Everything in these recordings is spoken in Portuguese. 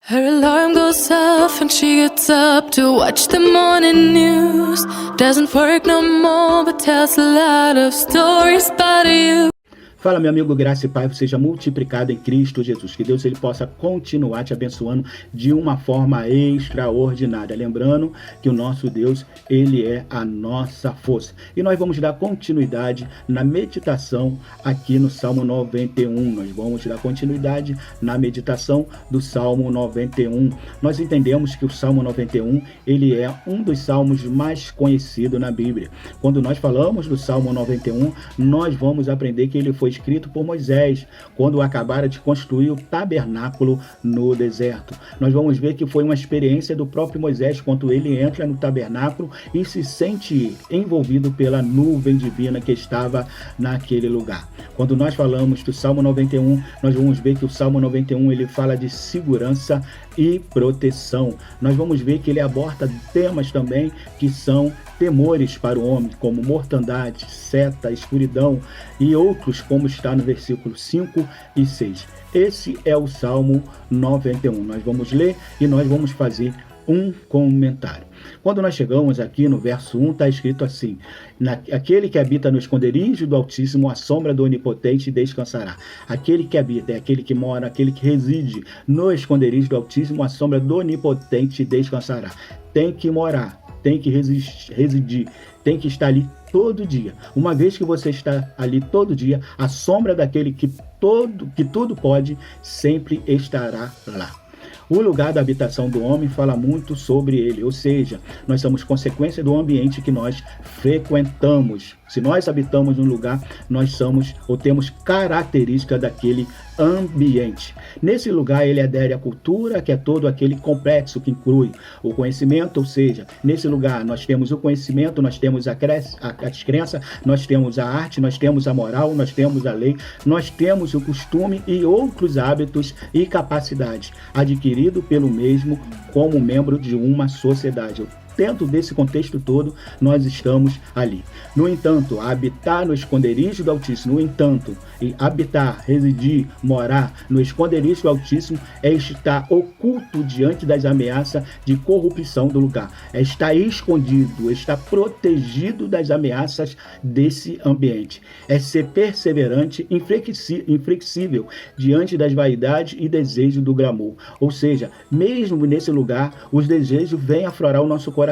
Her alarm goes off and she gets up to watch the morning news. Doesn't work no more but tells a lot of stories about you. Fala, meu amigo, graça e paz seja multiplicado em Cristo Jesus. Que Deus ele possa continuar te abençoando de uma forma extraordinária. Lembrando que o nosso Deus, ele é a nossa força. E nós vamos dar continuidade na meditação aqui no Salmo 91. Nós vamos dar continuidade na meditação do Salmo 91. Nós entendemos que o Salmo 91, ele é um dos salmos mais conhecidos na Bíblia. Quando nós falamos do Salmo 91, nós vamos aprender que ele foi escrito por Moisés, quando acabara de construir o tabernáculo no deserto. Nós vamos ver que foi uma experiência do próprio Moisés, quando ele entra no tabernáculo e se sente envolvido pela nuvem divina que estava naquele lugar. Quando nós falamos do Salmo 91, nós vamos ver que o Salmo 91 ele fala de segurança e proteção. Nós vamos ver que ele aborda temas também que são temores para o homem, como mortandade, seta, escuridão e outros, como está no versículo 5 e 6. Esse é o Salmo 91. Nós vamos ler e nós vamos fazer um comentário. Quando nós chegamos aqui no verso 1, está escrito assim: aquele que habita no esconderijo do Altíssimo, a sombra do Onipotente descansará. Aquele que habita é aquele que mora, aquele que reside no esconderijo do Altíssimo, a sombra do Onipotente descansará. Tem que morar, tem que residir, tem que estar ali todo dia. Uma vez que você está ali todo dia, a sombra daquele que tudo pode sempre estará lá. O lugar da habitação do homem fala muito sobre ele, ou seja, nós somos consequência do ambiente que nós frequentamos. Se nós habitamos um lugar, nós somos ou temos característica daquele ambiente. Nesse lugar, ele adere à cultura, que é todo aquele complexo que inclui o conhecimento, ou seja, nesse lugar nós temos o conhecimento, nós temos as crenças, nós temos a arte, nós temos a moral, nós temos a lei, nós temos o costume e outros hábitos e capacidades adquirido pelo mesmo como membro de uma sociedade. Dentro desse contexto todo, nós estamos ali. No entanto, habitar no esconderijo do Altíssimo, e habitar, residir, morar no esconderijo do Altíssimo é estar oculto diante das ameaças de corrupção do lugar. É estar escondido, estar protegido das ameaças desse ambiente. É ser perseverante, inflexível diante das vaidades e desejos do glamour. Ou seja, mesmo nesse lugar, os desejos vêm aflorar o nosso coração,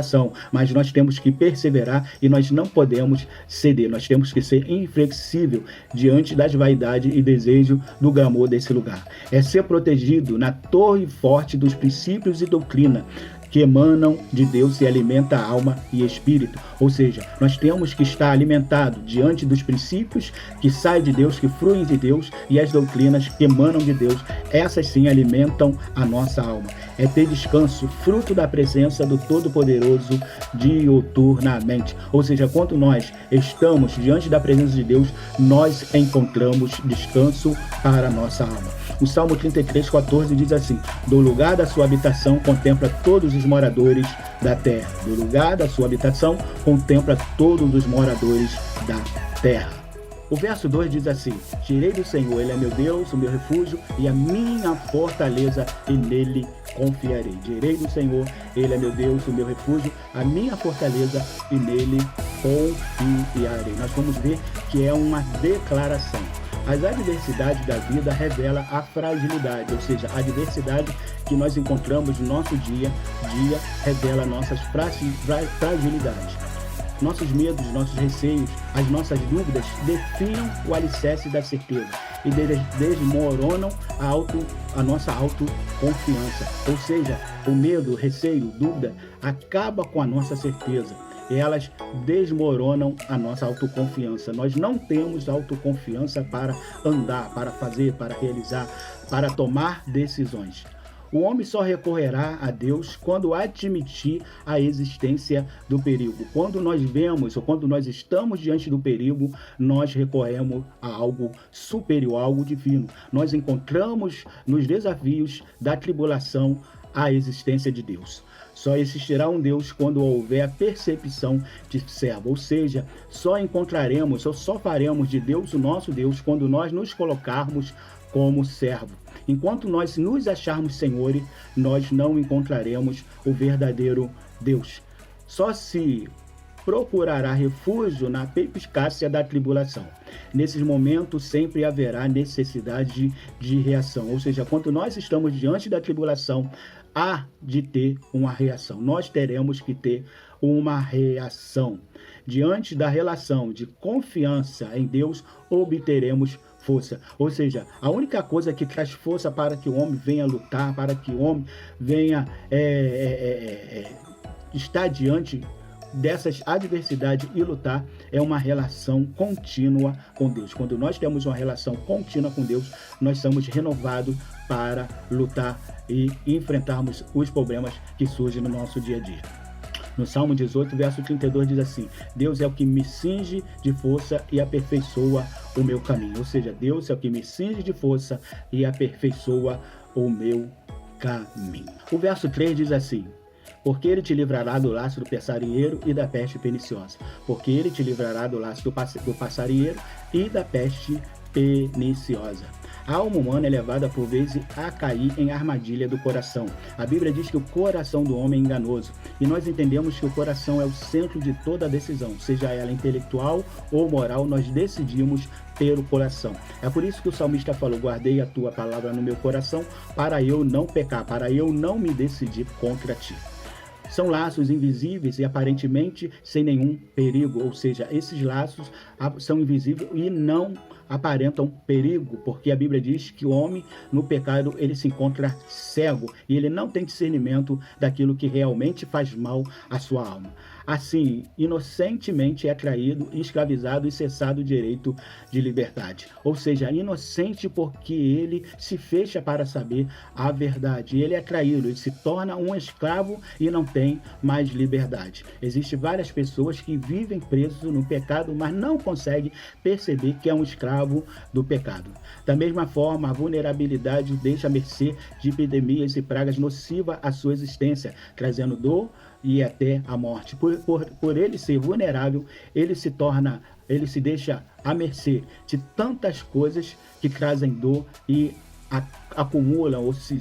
mas nós temos que perseverar e nós não podemos ceder. Nós temos que ser inflexível diante das vaidades e desejos do glamour desse lugar. É ser protegido na torre forte dos princípios e doutrina que emanam de Deus e alimenta a alma e espírito. Ou seja, nós temos que estar alimentados diante dos princípios que saem de Deus, que fluem de Deus, e as doutrinas que emanam de Deus. Essas sim alimentam a nossa alma. É ter descanso, fruto da presença do Todo-Poderoso diuturnamente. Ou seja, quando nós estamos diante da presença de Deus, nós encontramos descanso para a nossa alma. O Salmo 33:14 diz assim: do lugar da sua habitação contempla todos os moradores da terra. Do lugar da sua habitação contempla todos os moradores da terra. O verso 2 diz assim: direi do Senhor, ele é meu Deus, o meu refúgio e a minha fortaleza, e nele confiarei. Direi do Senhor, ele é meu Deus, o meu refúgio, a minha fortaleza, e nele confiarei. Nós vamos ver que é uma declaração. As adversidades da vida revelam a fragilidade, ou seja, a adversidade que nós encontramos no nosso dia a dia revela nossas fragilidades. Nossos medos, nossos receios, as nossas dúvidas definham o alicerce da certeza e desmoronam a nossa autoconfiança. Ou seja, o medo, o receio, dúvida acaba com a nossa certeza. Elas desmoronam a nossa autoconfiança. Nós não temos autoconfiança para andar, para fazer, para realizar, para tomar decisões. O homem só recorrerá a Deus quando admitir a existência do perigo. Quando nós vemos ou quando nós estamos diante do perigo, nós recorremos a algo superior, a algo divino. Nós encontramos nos desafios da tribulação a existência de Deus. Só existirá um Deus quando houver a percepção de servo, ou seja, só encontraremos ou só faremos de Deus o nosso Deus quando nós nos colocarmos como servo. Enquanto nós nos acharmos senhores, nós não encontraremos o verdadeiro Deus. Só se procurará refúgio na perspicácia da tribulação. Nesses momentos sempre haverá necessidade de reação, ou seja, quando nós estamos diante da tribulação, há de ter uma reação. Nós teremos que ter uma reação. Diante da relação de confiança em Deus, obteremos força. Ou seja, a única coisa que traz força para que o homem venha lutar, para que o homem venha estar diante dessas adversidades e lutar, é uma relação contínua com Deus. Quando nós temos uma relação contínua com Deus, nós somos renovados para lutar e enfrentarmos os problemas que surgem no nosso dia a dia. No Salmo 18, verso 32 diz assim: Deus é o que me cinge de força e aperfeiçoa o meu caminho. Ou seja, Deus é o que me cinge de força e aperfeiçoa o meu caminho. O verso 3 diz assim: porque ele te livrará do laço do passarinheiro e da peste perniciosa. Porque ele te livrará do laço do passarinheiro e da peste perniciosa. A alma humana é levada por vezes a cair em armadilha do coração. A Bíblia diz que o coração do homem é enganoso. E nós entendemos que o coração é o centro de toda decisão. Seja ela intelectual ou moral, nós decidimos pelo coração. É por isso que o salmista falou: guardei a tua palavra no meu coração para eu não pecar, para eu não me decidir contra ti. São laços invisíveis e aparentemente sem nenhum perigo, ou seja, esses laços são invisíveis e não aparentam perigo, porque a Bíblia diz que o homem no pecado ele se encontra cego e ele não tem discernimento daquilo que realmente faz mal à sua alma. Assim, inocentemente é traído, escravizado e cessado o direito de liberdade. Ou seja, inocente porque ele se fecha para saber a verdade. Ele é traído, ele se torna um escravo e não tem mais liberdade. Existem várias pessoas que vivem presos no pecado, mas não conseguem perceber que é um escravo do pecado. Da mesma forma, a vulnerabilidade o deixa à mercê de epidemias e pragas nocivas à sua existência, trazendo dor e até a morte. Por ele ser vulnerável, ele se deixa à mercê de tantas coisas que trazem dor e acumulam ou se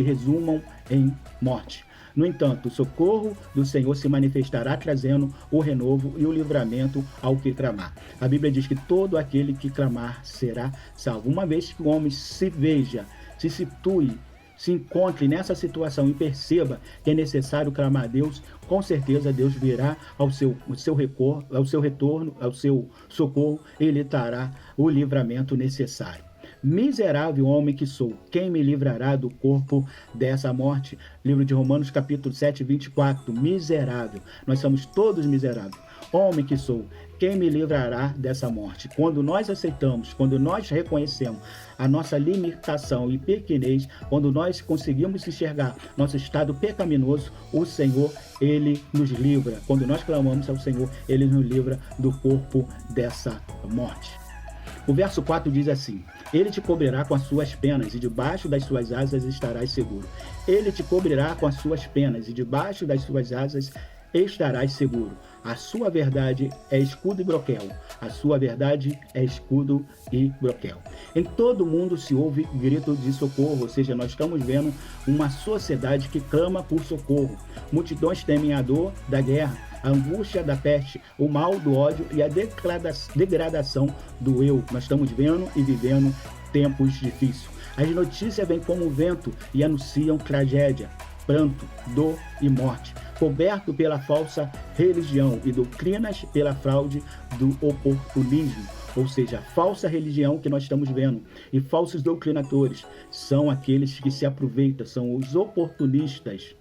resumam em morte. No entanto, o socorro do Senhor se manifestará trazendo o renovo e o livramento ao que clamar. A Bíblia diz que todo aquele que clamar será salvo. Uma vez que o homem se veja, se situe, se encontre nessa situação e perceba que é necessário clamar a Deus, com certeza Deus virá ao seu retorno, ao seu socorro, e lhe dará o livramento necessário. Miserável homem que sou, quem me livrará do corpo dessa morte? Livro de Romanos, capítulo 7, 24. Miserável, nós somos todos miseráveis. Homem que sou, quem me livrará dessa morte? Quando nós aceitamos, quando nós reconhecemos a nossa limitação e pequenez, quando nós conseguimos enxergar nosso estado pecaminoso, o Senhor, Ele nos livra. Quando nós clamamos ao Senhor, Ele nos livra do corpo dessa morte. O verso 4 diz assim: Ele te cobrirá com as suas penas e debaixo das suas asas estarás seguro. Ele te cobrirá com as suas penas e debaixo das suas asas estarás seguro. A sua verdade é escudo e broquel. A sua verdade é escudo e broquel. Em todo mundo se ouve grito de socorro, ou seja, nós estamos vendo uma sociedade que clama por socorro. Multidões temem a dor da guerra, a angústia da peste, o mal do ódio e a degradação do eu. Nós estamos vendo e vivendo tempos difíceis. As notícias vêm como o vento e anunciam tragédia, pranto, dor e morte, coberto pela falsa religião e doutrinas pela fraude do oportunismo. Ou seja, a falsa religião que nós estamos vendo e falsos doutrinadores são aqueles que se aproveitam, são os oportunistas.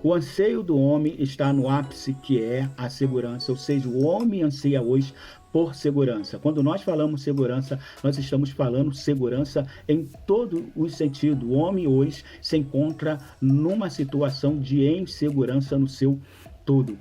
O anseio do homem está no ápice, que é a segurança, ou seja, o homem anseia hoje por segurança. Quando nós falamos segurança, nós estamos falando segurança em todos os sentidos. O homem hoje se encontra numa situação de insegurança no seu todo.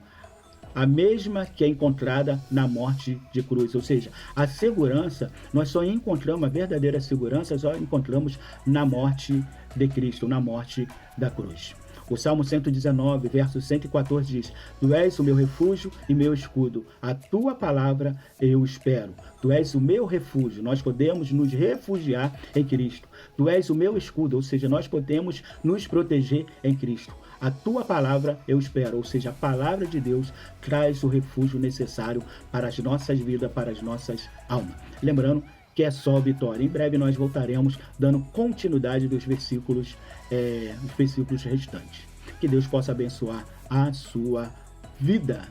A mesma que é encontrada na morte de cruz, ou seja, a segurança, nós só encontramos, a verdadeira segurança, só encontramos na morte de Cristo, na morte da cruz. O Salmo 119, verso 114 diz: Tu és o meu refúgio e meu escudo, a tua palavra eu espero. Tu és o meu refúgio, nós podemos nos refugiar em Cristo. Tu és o meu escudo, ou seja, nós podemos nos proteger em Cristo. A tua palavra eu espero, ou seja, a palavra de Deus traz o refúgio necessário para as nossas vidas, para as nossas almas. Lembrando que é só vitória. Em breve nós voltaremos dando continuidade dos versículos restantes. Que Deus possa abençoar a sua vida.